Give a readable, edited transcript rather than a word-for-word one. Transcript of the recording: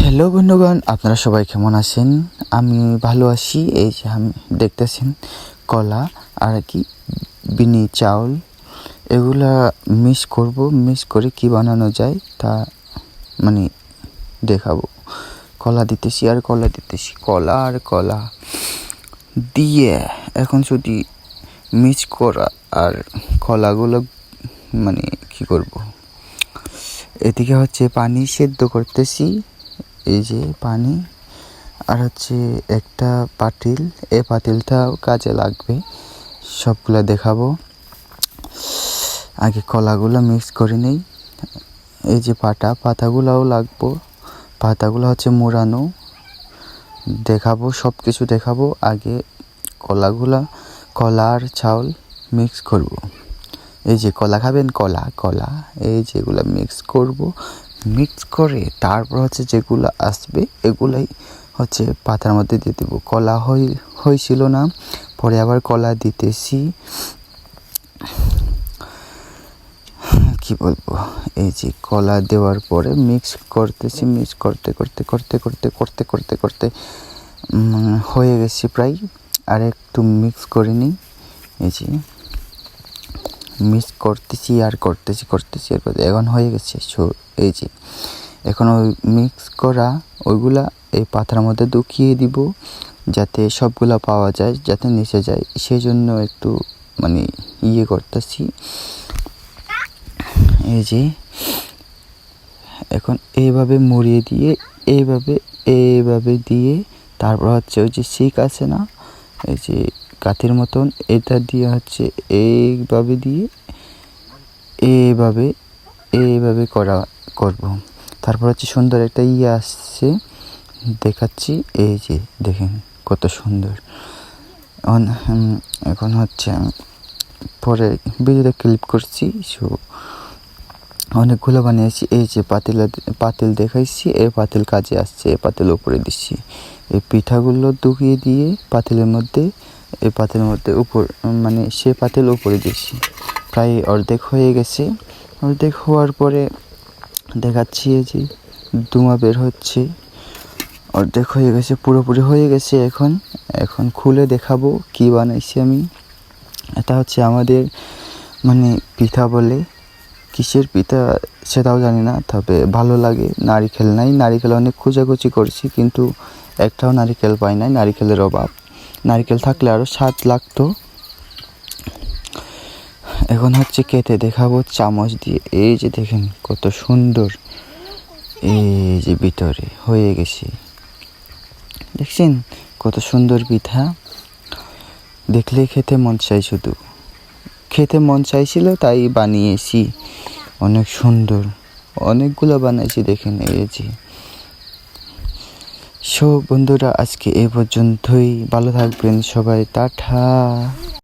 Hello বন্ধুগণ, আপনারা সবাই কেমন আছেন? আমি ভালো আছি। এই যে আমি দেখতেছেন কলা আর কি বিনি চাউল এগুলা মিক্স করে কি বানানো যায় তা মানে দেখাবো। কলা দিতেছি আর কলা দিতেছি, কলা আর কলা দিয়ে এখন যদি মিক্স করা আর কলাগুলো মানে কি করব, এদিকে হচ্ছে পানি সেদ্ধ করতেছি, এই যে পানি, আর হচ্ছে একটা পাতিল, এই পাতিলটাও কাজে লাগবে, সবগুলা দেখাবো। আগে কলাগুলো মিক্স করে নেই, এই যে পাতাগুলোও লাগবো, পাতাগুলো হচ্ছে মোড়ানো, দেখাবো, সব কিছু দেখাবো। আগে কলা আর চাউল মিক্স করব। এই যে কলা খাবেন, কলা এই যেগুলো মিক্স করব, মিক্স করে তারপর হচ্ছে যেগুলো আসবে এগুলাই হচ্ছে পাতার মধ্যে দিয়ে দেবো। কলা হয়েছিল না, পরে আবার কলা দিতেছি, কি বলবো, এই যে কলা দেওয়ার পরে মিক্স করতেছি, মিক্স করতে হয়ে গেছে প্রায়। আর একটু মিক্স করে নিই, এই যে মিক্স করতেছি আর করতেছি এখন হয়ে গেছে। এই যে এখন ওই মিক্স করা ওইগুলা এই পাতার মধ্যে ঢুকিয়ে দিব, যাতে সবগুলা পাওয়া যায়, যাতে নিচে যায়, সেই জন্য একটু মানে করতেছি। এই যে এখন এইভাবে মুড়িয়ে দিয়ে এইভাবে দিয়ে তারপর হচ্ছে ওই যে শিক আছে না, এই যে কাঠির মতন, এটা দিয়ে হচ্ছে এইভাবে দিয়ে এইভাবে করব। তারপর হচ্ছে সুন্দর একটা আসছে, দেখাচ্ছি। এই যে দেখেন কত সুন্দর। এখন হচ্ছে পরে ভিডিওটা ক্লিপ করছি, অনেকগুলো বানিয়েছি। এই যে পাতিল দেখাইছি, এই পাতিল কাজে আসছে, এই পাতিল উপরে দিচ্ছি, এই পিঠাগুলো ঢুকিয়ে দিয়ে পাতিলের মধ্যে, এই পাতিলের মধ্যে উপর মানে সে পাতিল উপরে দিচ্ছি। প্রায় অর্ধেক হয়ে গেছে। অর্ধেক হওয়ার পরে দেখাচ্ছি, এই যে ধোঁয়া বের হচ্ছে, অর্ধেক হয়ে গেছে, পুরোপুরি হয়ে গেছে। এখন খুলে দেখাবো কি বানাইছি আমি। এটা হচ্ছে আমাদের মানে পিঠা বলে, কিসের পিঠা সেটাও জানি না, তবে ভালো লাগে। নারিকেল নাই, নারিকেল অনেক খোঁজাখুঁজি করছি কিন্তু একটাও নারিকেল পাই নাই, নারিকেলের অভাব। নারিকেল থাকলে আরও স্বাদ লাগতো। এখন হচ্ছে কেটে দেখাবো চামচ দিয়ে। এই যে দেখেন কত সুন্দর, এই যে ভিতরে হয়ে গেছে, দেখছেন কত সুন্দর পিঠা। দেখলেই খেতে মন চাই, শুধু খেতে মন চাইছিল তাই বানিয়েছি। অনেক সুন্দর, অনেকগুলো বানাইছি দেখেন। এই যে বন্ধুরা, আজকে এ পর্যন্তই। ভালো থাকবেন সবাই, টাটা।